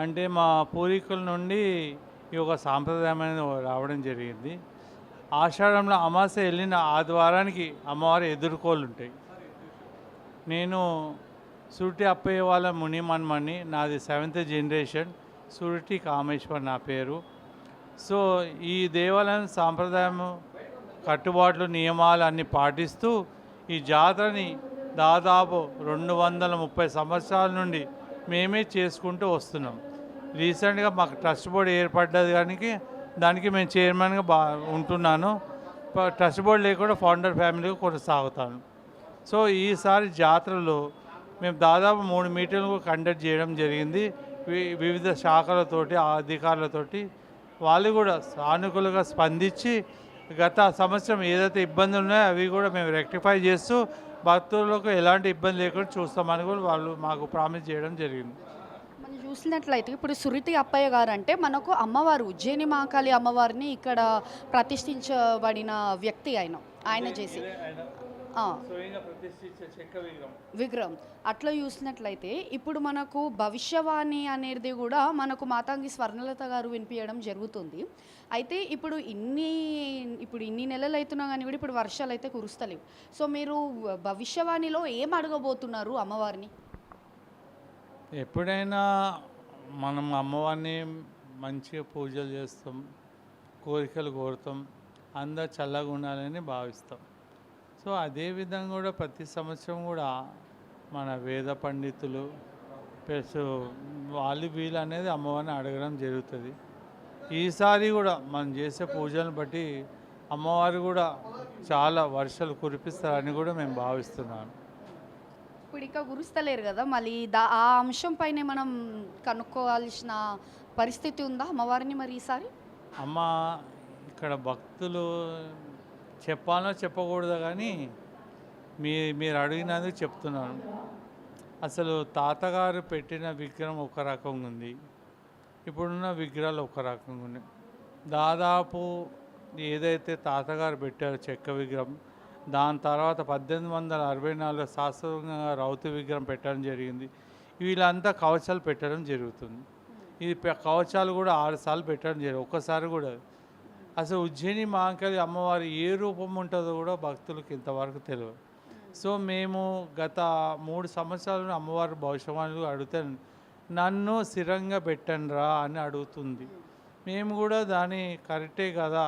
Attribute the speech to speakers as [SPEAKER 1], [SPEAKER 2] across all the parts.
[SPEAKER 1] అంటే మా పూర్వీకుల నుండి ఈ ఒక సాంప్రదాయం అనేది రావడం జరిగింది. ఆషాఢంలో అమావాస్య వెళ్ళిన ఆదివారానికి అమ్మవారి ఎదుర్కోళ్ళు ఉంటాయి. నేను సురటి అప్పయ్య వాళ్ళ మునిమన్మని. నాది 7th జనరేషన్. సురటి కామేశ్వర్ నా పేరు. సో ఈ దేవాలయం సాంప్రదాయం, కట్టుబాట్లు, నియమాలు అన్నీ పాటిస్తూ ఈ జాతరని దాదాపు 230 సంవత్సరాల నుండి మేమే చేసుకుంటూ వస్తున్నాం. రీసెంట్గా మాకు ట్రస్ట్ బోర్డు ఏర్పడ్డది కానీ దానికి మేము చైర్మన్గా ఉంటున్నాను. ట్రస్ట్ బోర్డు లేకుండా ఫౌండర్ ఫ్యామిలీగా కొనసాగుతాను. సో ఈసారి జాతరలో మేము దాదాపు 3 మీటింగ్లు కండక్ట్ చేయడం జరిగింది. వివిధ శాఖలతోటి, అధికారులతోటి. వాళ్ళు కూడా సానుకూలంగా స్పందించి గత సంవత్సరం ఏదైతే ఇబ్బందులు ఉన్నాయో అవి కూడా మేము రెక్టిఫై చేస్తూ భక్తులకు ఎలాంటి ఇబ్బంది లేకుండా చూస్తామని కూడా వాళ్ళు మాకు ప్రామిస్ చేయడం జరిగింది.
[SPEAKER 2] మనం చూసినట్లయితే ఇప్పుడు సురటి అప్పయ్య గారు అంటే మనకు అమ్మవారు ఉజ్జయిని మహాకాళి అమ్మవారిని ఇక్కడ ప్రతిష్ఠించబడిన వ్యక్తి ఆయన చేసి విగ్రహం. అట్లా చూసినట్లయితే ఇప్పుడు మనకు భవిష్యవాణి అనేది కూడా మనకు మాతాంగి స్వర్ణలత గారు వినిపించడం జరుగుతుంది. అయితే ఇప్పుడు ఇన్ని నెలలు అవుతున్నా కానీ కూడా ఇప్పుడు వర్షాలు అయితే కురుస్తలేవు. సో మీరు భవిష్యవాణిలో ఏం అడగబోతున్నారు అమ్మవారిని?
[SPEAKER 1] ఎప్పుడైనా మనం అమ్మవారిని మంచిగా పూజలు చేస్తాం, కోరికలు కోరుతాం, అందరు చల్లగా ఉండాలని భావిస్తాం. సో అదేవిధంగా కూడా ప్రతి సంవత్సరం కూడా మన వేద పండితులు ప్లస్ వీళ్ళు అనేది అమ్మవారిని అడగడం జరుగుతుంది. ఈసారి కూడా మనం చేసే పూజలను బట్టి అమ్మవారు కూడా చాలా వర్షాలు కురిపిస్తారని కూడా మేము భావిస్తున్నాను.
[SPEAKER 2] ఇప్పుడు ఇంకా కురుస్తలేరు కదా, మళ్ళీ ఆ అంశం పైనే మనం కనుక్కోవాల్సిన పరిస్థితి ఉందా అమ్మవారిని మరి ఈసారి?
[SPEAKER 1] అమ్మ ఇక్కడ భక్తులు చెప్పాలో చెప్పకూడదు కానీ మీరు అడిగినందుకు చెప్తున్నాను. అసలు తాతగారు పెట్టిన విగ్రహం ఒక రకంగా ఉంది, ఇప్పుడున్న విగ్రహాలు ఒక రకంగా ఉన్నాయి. దాదాపు ఏదైతే తాతగారు పెట్టారో చెక్క విగ్రహం, దాని తర్వాత 1864 శాస్త్రీయంగా రౌతు విగ్రహం పెట్టడం జరిగింది. వీళ్ళంతా కవచాలు పెట్టడం జరుగుతుంది. ఇది కవచాలు కూడా 6 సార్లు పెట్టడం జరిగింది, ఒక్కసారి కూడా. అసలు ఉజ్జయిని మహాకాళి అమ్మవారి ఏ రూపం ఉంటుందో కూడా భక్తులకు ఇంతవరకు తెలియదు. సో మేము గత 3 సంవత్సరాలు అమ్మవారి భవిష్యవాణులు అడిగితే నన్ను స్థిరంగా పెట్టండిరా అని అడుగుతుంది. మేము కూడా దాని కరెక్టే కదా,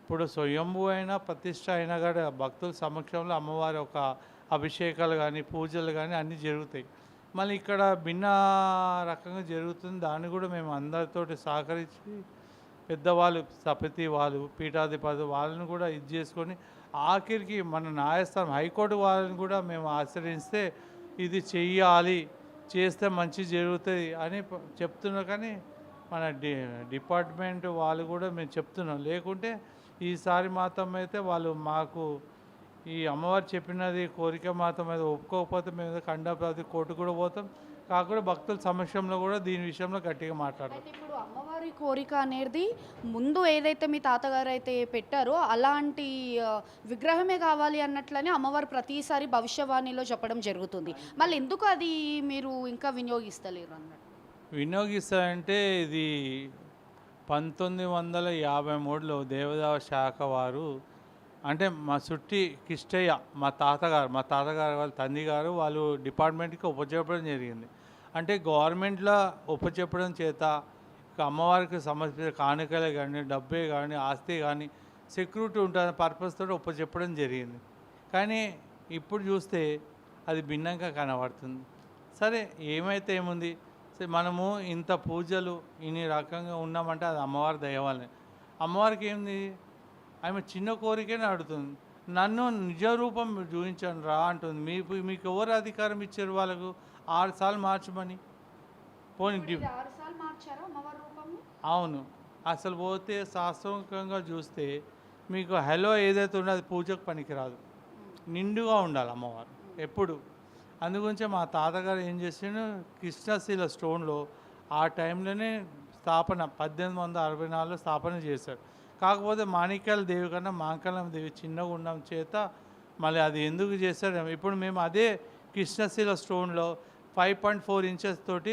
[SPEAKER 1] ఇప్పుడు స్వయంభూ అయినా ప్రతిష్ట అయినా కూడా భక్తుల సమక్షంలో అమ్మవారి ఒక అభిషేకాలు కానీ పూజలు కానీ అన్నీ జరుగుతాయి. మళ్ళీ ఇక్కడ భిన్న రకంగా జరుగుతుంది. దాన్ని కూడా మేము అందరితోటి సహకరించి పెద్దవాళ్ళు, సపతి వాళ్ళు, పీఠాధిపతి వాళ్ళని కూడా ఇది చేసుకొని ఆఖరికి మన న్యాయస్థానం హైకోర్టు వాళ్ళని కూడా మేము ఆశ్రయిస్తే ఇది చెయ్యాలి, చేస్తే మంచి జరుగుతుంది అని చెప్తున్నారు. కానీ మన డిపార్ట్మెంట్ వాళ్ళు కూడా మేము చెప్తున్నాం. లేకుంటే ఈసారి మాత్రం అయితే వాళ్ళు మాకు ఈ అమ్మవారు చెప్పినది కోరిక మాత్రం అయితే ఒప్పుకోకపోతే మేము ఖండాపతి కోర్టు కూడా పోతాం. కాకుండా భక్తుల సమక్షంలో కూడా దీని విషయంలో గట్టిగా మాట్లాడతాం.
[SPEAKER 2] ఇప్పుడు అమ్మవారి కోరిక అనేది ముందు ఏదైతే మీ తాతగారు అయితే పెట్టారో అలాంటి విగ్రహమే కావాలి అన్నట్లనే అమ్మవారు ప్రతిసారి భవిష్యవాణిలో చెప్పడం జరుగుతుంది. మళ్ళీ ఎందుకు అది మీరు ఇంకా వినియోగిస్తలేరు అన్నట్టు?
[SPEAKER 1] వినియోగిస్తారంటే ఇది 1953లో దేవదావ శాఖ వారు, అంటే మా సుట్టి కిష్టయ్య మా తాతగారు వాళ్ళ తండ్రి గారు వాళ్ళు డిపార్ట్మెంట్కి ఉపచెప్పడం జరిగింది. అంటే గవర్నమెంట్లో ఉపచెప్పడం చేత అమ్మవారికి సమర్పించే కానుకలే కానీ, డబ్బే కానీ, ఆస్తి కానీ సెక్యూరిటీ ఉంటుంది పర్పస్తో ఉపచెప్పడం జరిగింది. కానీ ఇప్పుడు చూస్తే అది భిన్నంగా కనబడుతుంది. సరే ఏమైతే ఏముంది, సరే మనము ఇంత పూజలు ఇన్ని రకంగా ఉన్నామంటే అది అమ్మవారి దయవల్లే. అమ్మవారికి ఏంది, ఆమె చిన్న కోరికనే అడుగుతుంది, నన్ను నిజ రూపం చూపించండి రా అంటుంది. మీకు ఎవరు అధికారం ఇచ్చారు వాళ్ళకు 6 సార్లు మార్చమని? పోనీ అవును. అసలు పోతే శాస్త్రీయంగా చూస్తే మీకు హలో ఏదైతే ఉందో అది పూజకు పనికిరాదు, నిండుగా ఉండాలి అమ్మవారు ఎప్పుడు. అందుగురించే మా తాతగారు ఏం చేసిండు, కృష్ణశీల స్టోన్లో ఆ టైంలోనే స్థాపన 1864లో స్థాపన చేశారు. కాకపోతే మాణిక్యాల దేవి కన్నా మాంకాళమ్మ దేవి చిన్నగా ఉండడం చేత మళ్ళీ అది ఎందుకు చేశారు. ఇప్పుడు మేము అదే కృష్ణశీల స్టోన్లో 5.4 ఇంచెస్ తోటి